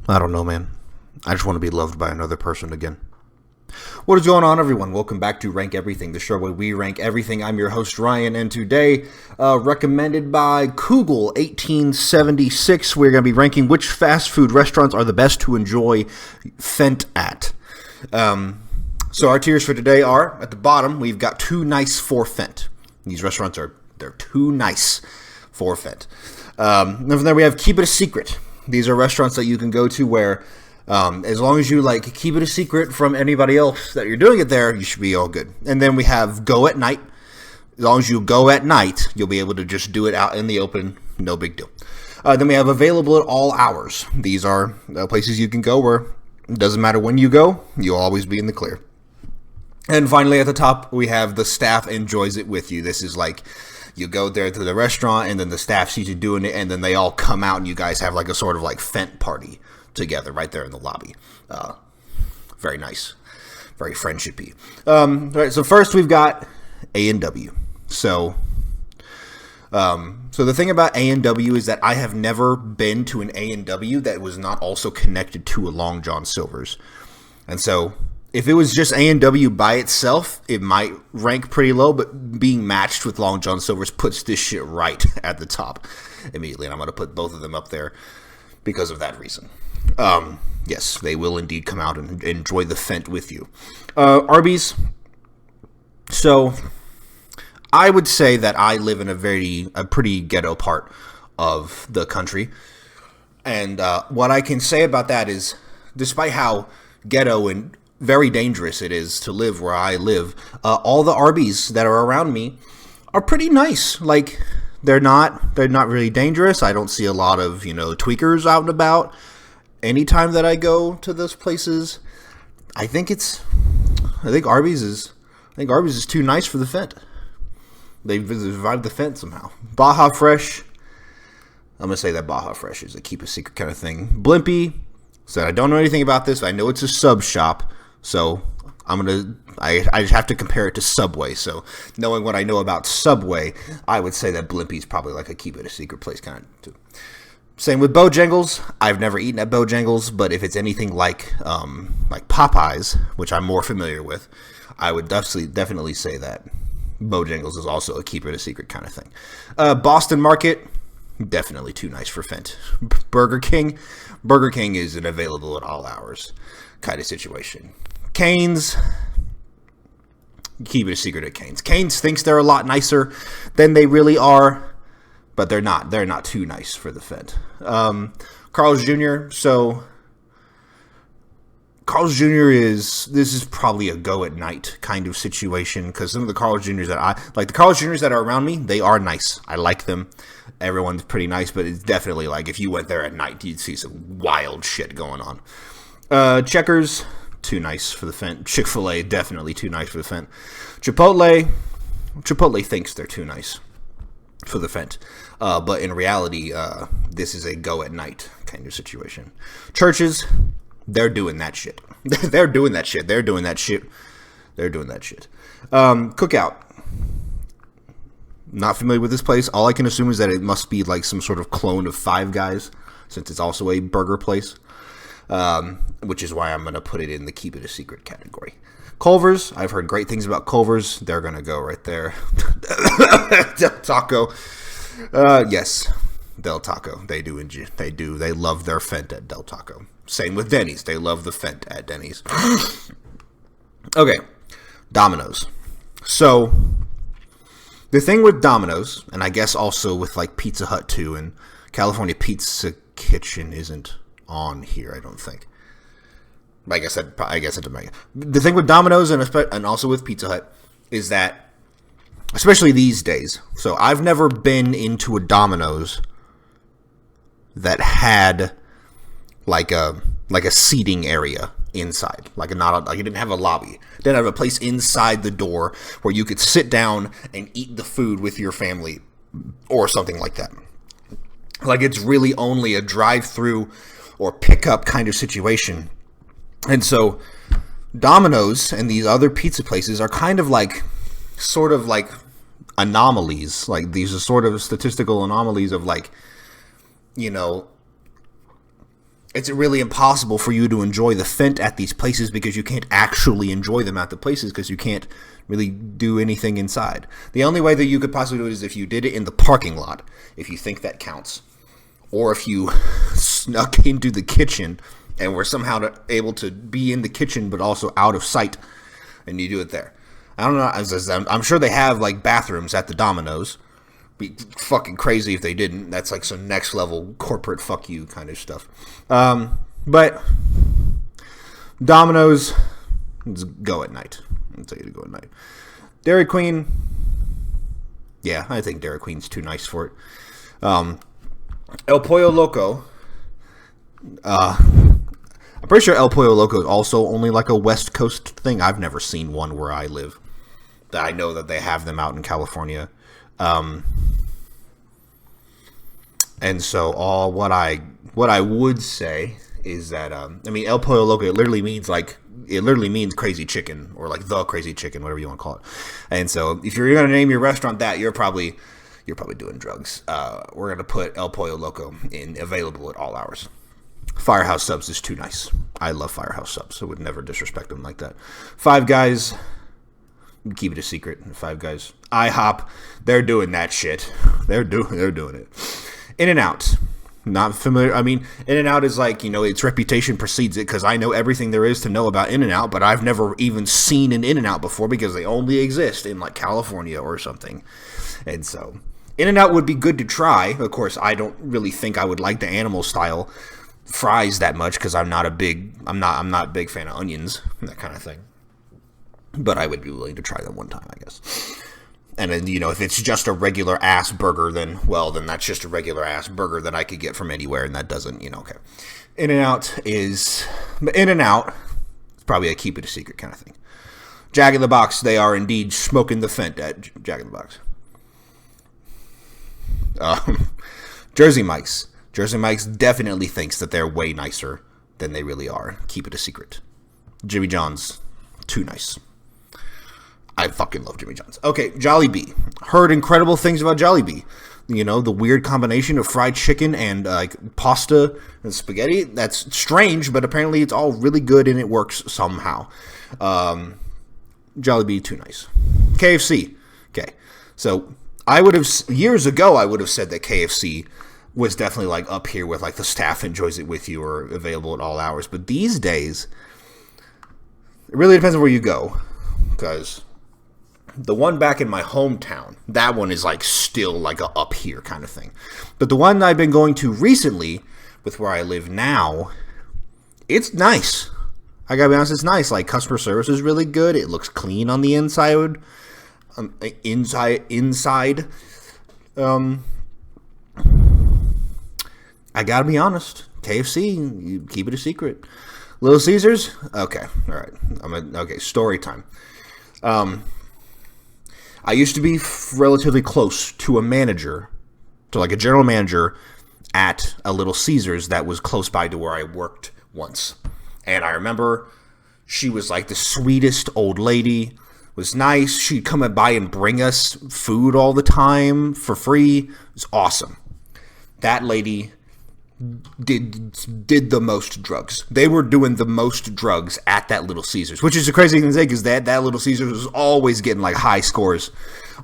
I don't know, man. I just want to be loved by another person again. What is going on, everyone? Welcome back to Rank Everything, the show where we rank everything. I'm your host, Ryan, and today, recommended by Kugel1876, we're going to be ranking which fast food restaurants are the best to enjoy fent at. So our tiers for today are, at the bottom, we've got too nice for fent. These restaurants they're too nice for fent. Then from there we have keep it a secret. These are restaurants that you can go to where, as long as you keep it a secret from anybody else that you're doing it there, you should be all good. And then we have go at night. As long as you go at night, you'll be able to just do it out in the open. No big deal. Then we have available at all hours. These are places you can go where it doesn't matter when you go, you'll always be in the clear. And finally, at the top, we have the staff enjoys it with you. This is like you go there to the restaurant, and then the staff sees you doing it, and then they all come out, and you guys have like a sort of like fent party together right there in the lobby. Very nice. Very friendshipy. All right, so first we've got A&W. So the thing about A&W is that I have never been to an A&W that was not also connected to a Long John Silver's. And so if it was just A&W by itself, it might rank pretty low, but being matched with Long John Silver's puts this shit right at the top immediately. And I'm going to put both of them up there because of that reason. Yes, they will indeed come out and enjoy the fent with you. Arby's. So I would say that I live in a pretty ghetto part of the country. And what I can say about that is, despite how ghetto and very dangerous it is to live where I live, all the Arby's that are around me are pretty nice. Like, they're not really dangerous. I don't see a lot of, tweakers out and about. Anytime that I go to those places, I think Arby's is too nice for the fent. They've survived the fent somehow. Baja Fresh. I'm going to say that Baja Fresh is a keep a secret kind of thing. Blimpie. Said I don't know anything about this. I know it's a sub shop. So I just have to compare it to Subway. So knowing what I know about Subway, I would say that Blimpie's probably like a keep it a secret place kind of too. Same with Bojangles. I've never eaten at Bojangles, but if it's anything like Popeyes, which I'm more familiar with, I would definitely say that Bojangles is also a keep it a secret kind of thing. Boston Market, definitely too nice for fent. Burger King is an available at all hours kind of situation. Cane's, keep it a secret at Cane's. Cane's thinks they're a lot nicer than they really are, but they're not. They're not too nice for the fent. Carl's Jr. So Carl's Jr. this is probably a go at night kind of situation, because some of the Carl's Jr.'s the Carl's Jr.'s that are around me, they are nice. I like them. Everyone's pretty nice, but it's definitely like if you went there at night, you'd see some wild shit going on. Checkers, too nice for the fent. Chick-fil-A, definitely too nice for the fent. Chipotle thinks they're too nice for the fent. But in reality, this is a go at night kind of situation. Churches, they're doing that shit. They're doing that shit. Cookout. Not familiar with this place. All I can assume is that it must be like some sort of clone of Five Guys, since it's also a burger place. Which is why I'm going to put it in the keep it a secret category. Culver's, I've heard great things about Culver's. They're going to go right there. Del Taco. Yes, Del Taco. They love their fent at Del Taco. Same with Denny's. They love the fent at Denny's. Okay, Domino's. So the thing with Domino's, and I guess also with like Pizza Hut too, and California Pizza Kitchen isn't on here, I don't think. I guess it might. The thing with Domino's and also with Pizza Hut is that, especially these days, so I've never been into a Domino's that had like a seating area inside, like it didn't have a lobby. It didn't have a place inside the door where you could sit down and eat the food with your family or something like that. Like, it's really only a drive-through or pickup kind of situation. And so Domino's and these other pizza places are kind of like sort of like anomalies. Like, these are sort of statistical anomalies of like, it's really impossible for you to enjoy the fent at these places because you can't actually enjoy them at the places because you can't really do anything inside. The only way that you could possibly do it is if you did it in the parking lot, if you think that counts. Or if you snuck into the kitchen and were somehow able to be in the kitchen but also out of sight, and you do it there. I don't know. I'm sure they have like bathrooms at the Domino's. Be fucking crazy if they didn't. That's like some next level corporate fuck you kind of stuff. But Domino's, go at night. I'll tell you to go at night. Dairy Queen, yeah, I think Dairy Queen's too nice for it. El Pollo Loco, I'm pretty sure El Pollo Loco is also only like a West Coast thing. I've never seen one where I live. I know that they have them out in California. And so what I would say is that El Pollo Loco, it literally means crazy chicken, or like the crazy chicken, whatever you want to call it. And so if you're going to name your restaurant that, you're probably doing drugs. We're going to put El Pollo Loco in available at all hours. Firehouse Subs is too nice. I love Firehouse Subs. I would never disrespect them like that. Five Guys, keep it a secret. Five Guys. IHOP, they're doing that shit. They're doing it. In-N-Out, not familiar. I mean, In-N-Out is like, its reputation precedes it because I know everything there is to know about In-N-Out, but I've never even seen an In-N-Out before because they only exist in like California or something. And so In-N-Out would be good to try. Of course, I don't really think I would like the animal style fries that much because I'm not a big fan of onions and that kind of thing. But I would be willing to try them one time, I guess. And then, if it's just a regular ass burger, then that's just a regular ass burger that I could get from anywhere, and that doesn't, okay. In-N-Out is probably a keep it a secret kind of thing. Jack in the Box, they are indeed smoking the fent at Jack in the Box. Jersey Mike's. Jersey Mike's definitely thinks that they're way nicer than they really are. Keep it a secret. Jimmy John's, too nice. I fucking love Jimmy John's. Okay, Jollibee. Heard incredible things about Jollibee. The weird combination of fried chicken and like pasta and spaghetti. That's strange, but apparently it's all really good and it works somehow. Jollibee, too nice. KFC. Okay, so years ago I would have said that KFC was definitely like up here with like the staff enjoys it with you or available at all hours. But these days, it really depends on where you go, because the one back in my hometown, that one is like still like a up here kind of thing. But the one I've been going to recently with where I live now, it's nice. I gotta be honest, it's nice. Like, customer service is really good. It looks clean on the inside. I gotta be honest. KFC, you keep it a secret. Little Caesars, okay, all right. Okay, story time. I used to be relatively close to a general manager at a Little Caesars that was close by to where I worked once. And I remember she was like the sweetest old lady, was nice. She'd come by and bring us food all the time for free. It was awesome. That lady did the most drugs. They were doing the most drugs at that Little Caesars, which is a crazy thing to say because that Little Caesars was always getting like high scores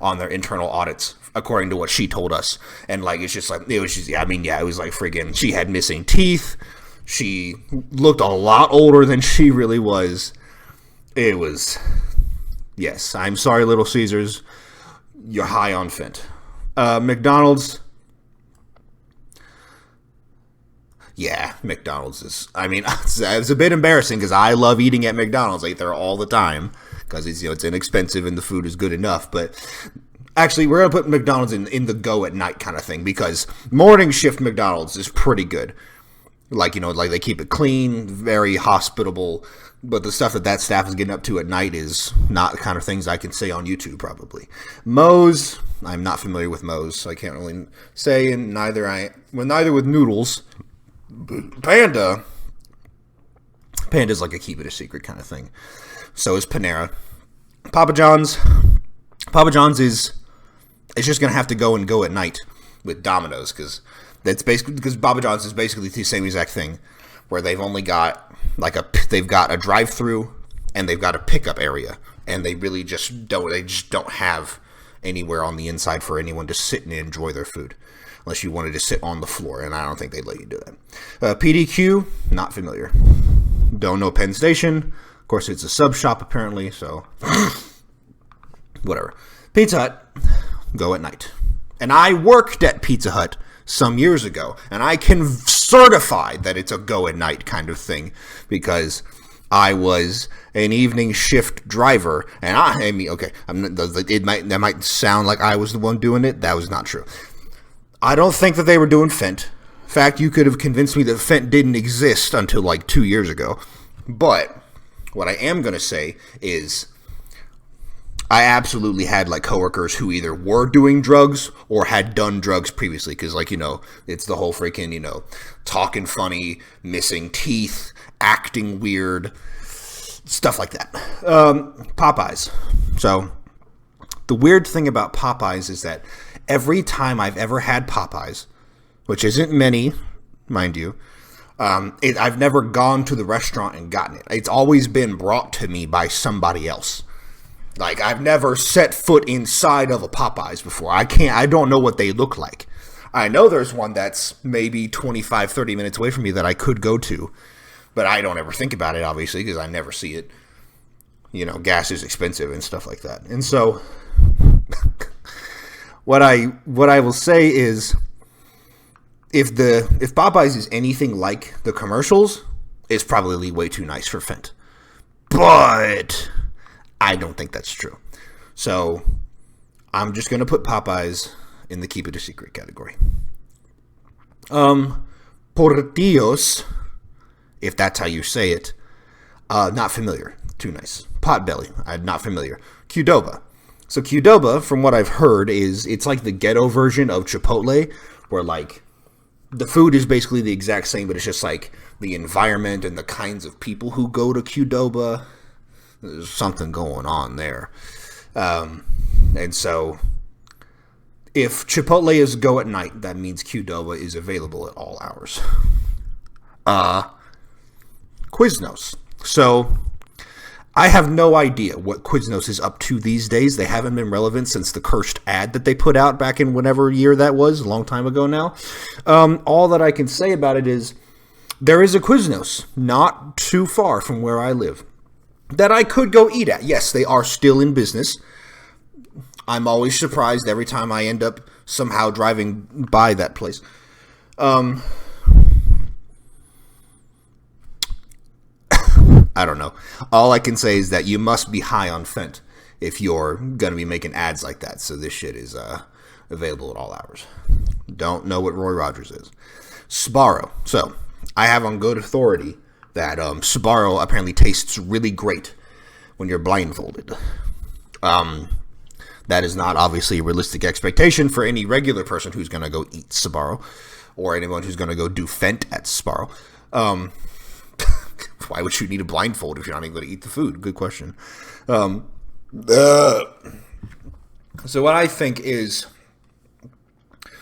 on their internal audits, according to what she told us. And like, it was like friggin', she had missing teeth. She looked a lot older than she really was. It was, yes, I'm sorry, Little Caesars, you're high on fent. McDonald's. Yeah, McDonald's is, it's a bit embarrassing because I love eating at McDonald's. I eat there all the time because it's inexpensive and the food is good enough. But actually, we're going to put McDonald's in the go at night kind of thing because morning shift McDonald's is pretty good. Like they keep it clean, very hospitable. But the stuff that staff is getting up to at night is not the kind of things I can say on YouTube probably. Moe's, I'm not familiar with Moe's, so I can't really say, and neither with noodles. Panda's like a keep it a secret kind of thing. So is Panera. Papa John's is, it's just gonna have to go at night with Domino's because Papa John's is basically the same exact thing. where they've only got they've got a drive-through and they've got a pickup area, and they really just don't have anywhere on the inside for anyone to sit and enjoy their food, unless you wanted to sit on the floor, and I don't think they'd let you do that. PDQ, not familiar. Don't know Penn Station. Of course, it's a sub shop apparently, so whatever. Pizza Hut, go at night. And I worked at Pizza Hut some years ago, and I can certify that it's a go at night kind of thing, because I was an evening shift driver, and that might sound like I was the one doing it. That was not true. I don't think that they were doing fent. In fact, you could have convinced me that fent didn't exist until like 2 years ago. But what I am going to say is I absolutely had like coworkers who either were doing drugs or had done drugs previously, because it's the whole freaking, talking funny, missing teeth, acting weird, stuff like that. Popeyes. So the weird thing about Popeyes is that every time I've ever had Popeyes, which isn't many, mind you, I've never gone to the restaurant and gotten it. It's always been brought to me by somebody else. Like, I've never set foot inside of a Popeyes before. I don't know what they look like. I know there's one that's maybe 25, 30 minutes away from me that I could go to, but I don't ever think about it, obviously, because I never see it. Gas is expensive and stuff like that. And so what I will say is, if Popeyes is anything like the commercials, it's probably way too nice for fent. But I don't think that's true. So I'm just going to put Popeyes in the keep it a secret category. Portillos, if that's how you say it, not familiar. Too nice. Potbelly, I'm not familiar. Qdoba. So Qdoba, from what I've heard, it's like the ghetto version of Chipotle, where like the food is basically the exact same, but it's just like the environment and the kinds of people who go to Qdoba. There's something going on there. And so if Chipotle is go at night, that means Qdoba is available at all hours. Quiznos. So I have no idea what Quiznos is up to these days. They haven't been relevant since the cursed ad that they put out back in whatever year that was, a long time ago now. All that I can say about it is there is a Quiznos not too far from where I live that I could go eat at. Yes, they are still in business. I'm always surprised every time I end up somehow driving by that place. I don't know. All I can say is that you must be high on fent if you're going to be making ads like that. So this shit is available at all hours. Don't know what Roy Rogers is. Sbarro. So I have on good authority that Sbarro apparently tastes really great when you're blindfolded. That is not obviously a realistic expectation for any regular person who's going to go eat Sbarro, or anyone who's going to go do fent at Sbarro. Why would you need a blindfold if you're not even going to eat the food? Good question. So what I think is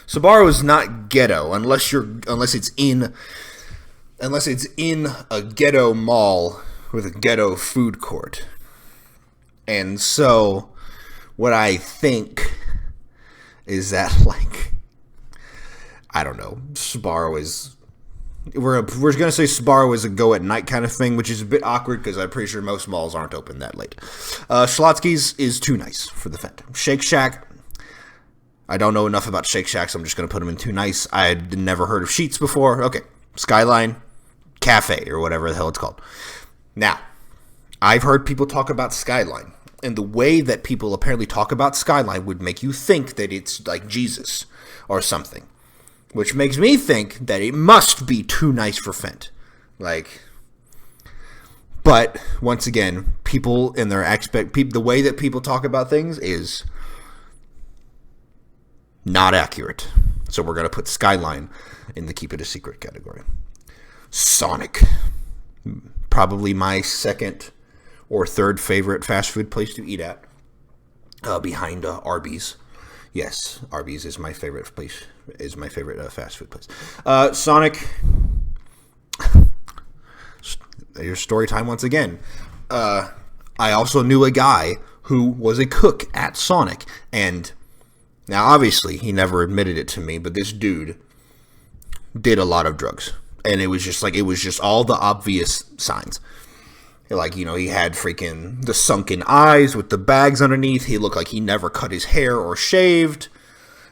Sbarro is not ghetto unless it's in a ghetto mall with a ghetto food court. And so what I think is that, like, I don't know, Sbarro is... We're going to say Sbarro is a go at night kind of thing, which is a bit awkward because I'm pretty sure most malls aren't open that late. Schlotzsky's is too nice for the fent. Shake Shack, I don't know enough about Shake Shack, so I'm just going to put them in too nice. I had never heard of Sheets before. Okay, Skyline Cafe, or whatever the hell it's called. Now, I've heard people talk about Skyline, and the way that people apparently talk about Skyline would make you think that it's like Jesus or something. Which makes me think that it must be too nice for fent. But once again, people in their the way that people talk about things is not accurate. So we're going to put Skyline in the keep it a secret category. Sonic, probably my second or third favorite fast food place to eat at, behind Arby's. Yes, Arby's is my favorite place. Is my favorite fast food place. Sonic. Here's story time once again. I also knew a guy who was a cook at Sonic, and now obviously he never admitted it to me, but this dude did a lot of drugs, and it was just all the obvious signs. Like, you know, he had freaking the sunken eyes with the bags underneath. He looked like he never cut his hair or shaved.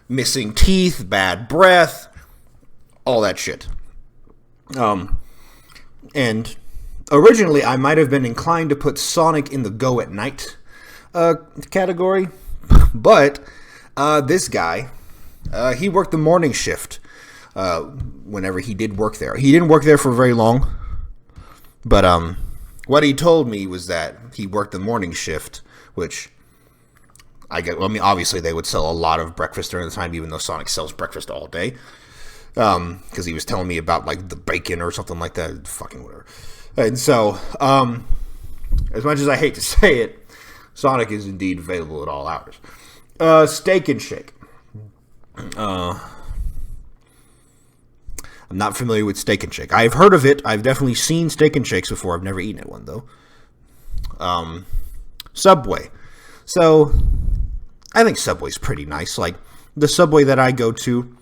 Missing teeth, bad breath, all that shit. And originally I might have been inclined to put Sonic in the go at night category. But this guy, he worked the morning shift whenever he did work there. He didn't work there for very long. But what he told me was that he worked the morning shift, which obviously they would sell a lot of breakfast during the time, even though Sonic sells breakfast all day. Because he was telling me about, like, the bacon or something like that. Fucking whatever. And so, as much as I hate to say it, Sonic is indeed available at all hours. Steak and Shake. I'm not familiar with Steak and Shake. I've heard of it. I've definitely seen Steak and Shakes before. I've never eaten at one, though. Subway. So, I think Subway's pretty nice. Like, the Subway that I go to,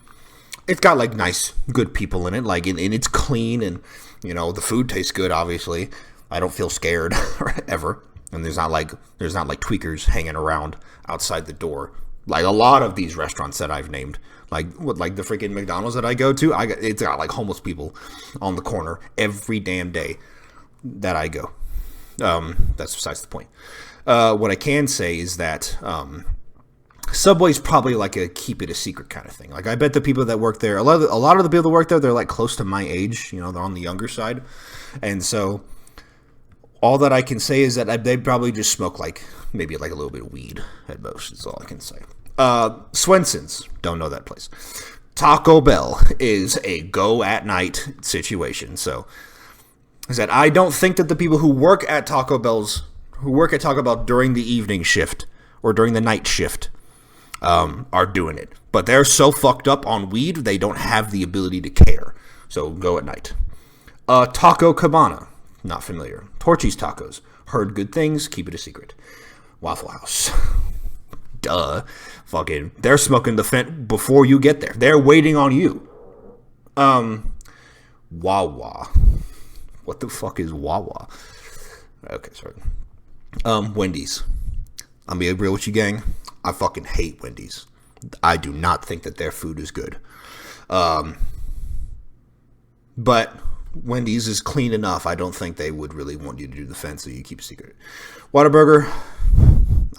it's got, like, nice, good people in it. Like, and it's clean, and, you know, the food tastes good, obviously. I don't feel scared, ever. And there's not like tweakers hanging around outside the door. Like, a lot of these restaurants that I've named. Like the freaking McDonald's that I go to, it's got, like, homeless people on the corner every damn day that I go. That's besides the point. What I can say is that Subway's probably like a keep it a secret kind of thing. Like, I bet the people that work there, a lot of the people that work there, they're, like, close to my age. You know, they're on the younger side. And so all that I can say is that they probably just smoke, like, maybe like a little bit of weed at most. That's all I can say. Swenson's, don't know that place. Taco Bell is a go at night situation. So is that I don't think that the people who work at Taco Bell during the evening shift or during the night shift are doing it. But they're so fucked up on weed, they don't have the ability to care. So go at night. Taco Cabana, not familiar. Torchy's Tacos, heard good things, keep it a secret. Waffle House. Duh. Fucking, they're smoking the fent before you get there. They're waiting on you. Wawa. What the fuck is Wawa? Okay, sorry. Wendy's. I'm gonna be real with you, gang. I fucking hate Wendy's. I do not think that their food is good. But Wendy's is clean enough. I don't think they would really want you to do the fence, so you keep a secret. Whataburger.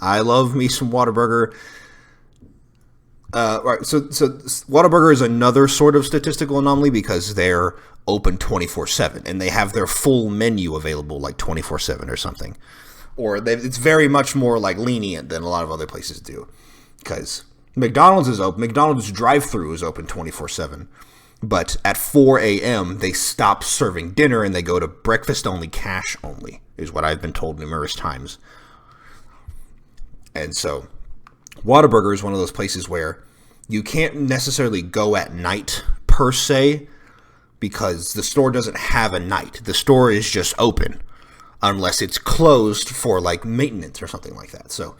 I love me some Whataburger. Right, so Whataburger is another sort of statistical anomaly because they're open 24/7 and they have their full menu available like 24/7 or something. Or it's very much more like lenient than a lot of other places do. Because McDonald's is open. McDonald's drive-thru is open 24/7. But at 4 a.m., they stop serving dinner and they go to breakfast only, cash only, is what I've been told numerous times. And so Whataburger is one of those places where you can't necessarily go at night per se because the store doesn't have a night. The store is just open unless it's closed for like maintenance or something like that. So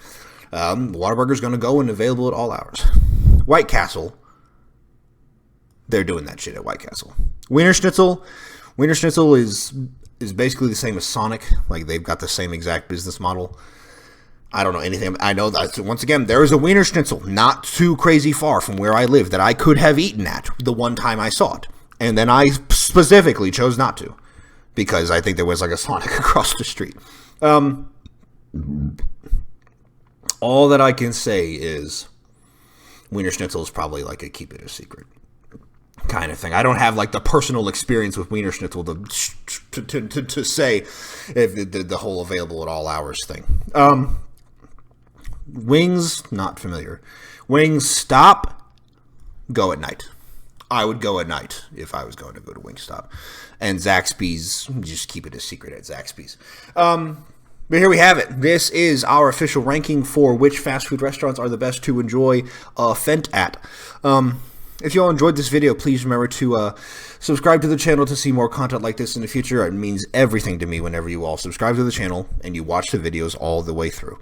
Whataburger is going to go and available at all hours. White Castle, they're doing that shit at White Castle. Wiener Schnitzel is basically the same as Sonic. Like, they've got the same exact business model. I don't know anything. I know that, once again, there is a Wiener Schnitzel not too crazy far from where I live that I could have eaten at the one time I saw it. And then I specifically chose not to because I think there was like a Sonic across the street. All that I can say is Wiener Schnitzel is probably like a keep it a secret kind of thing. I don't have like the personal experience with Wiener Schnitzel to say if the whole available at all hours thing. Wings, not familiar. Wingstop, go at night. I would go at night if I was going to go to Wingstop. And Zaxby's, just keep it a secret at Zaxby's. But here we have it. This is our official ranking for which fast food restaurants are the best to enjoy fent at. if you all enjoyed this video, please remember to subscribe to the channel to see more content like this in the future. It means everything to me whenever you all subscribe to the channel and you watch the videos all the way through.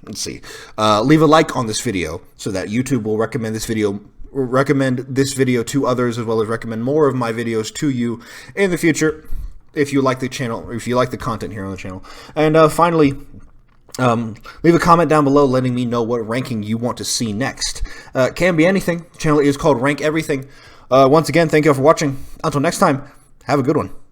Let's see. Leave a like on this video so that YouTube will recommend this video to others, as well as recommend more of my videos to you in the future if you like the channel, or if you like the content here on the channel. And finally, leave a comment down below letting me know what ranking you want to see next. Can be anything. The channel is called Rank Everything. Once again, thank you all for watching. Until next time, have a good one.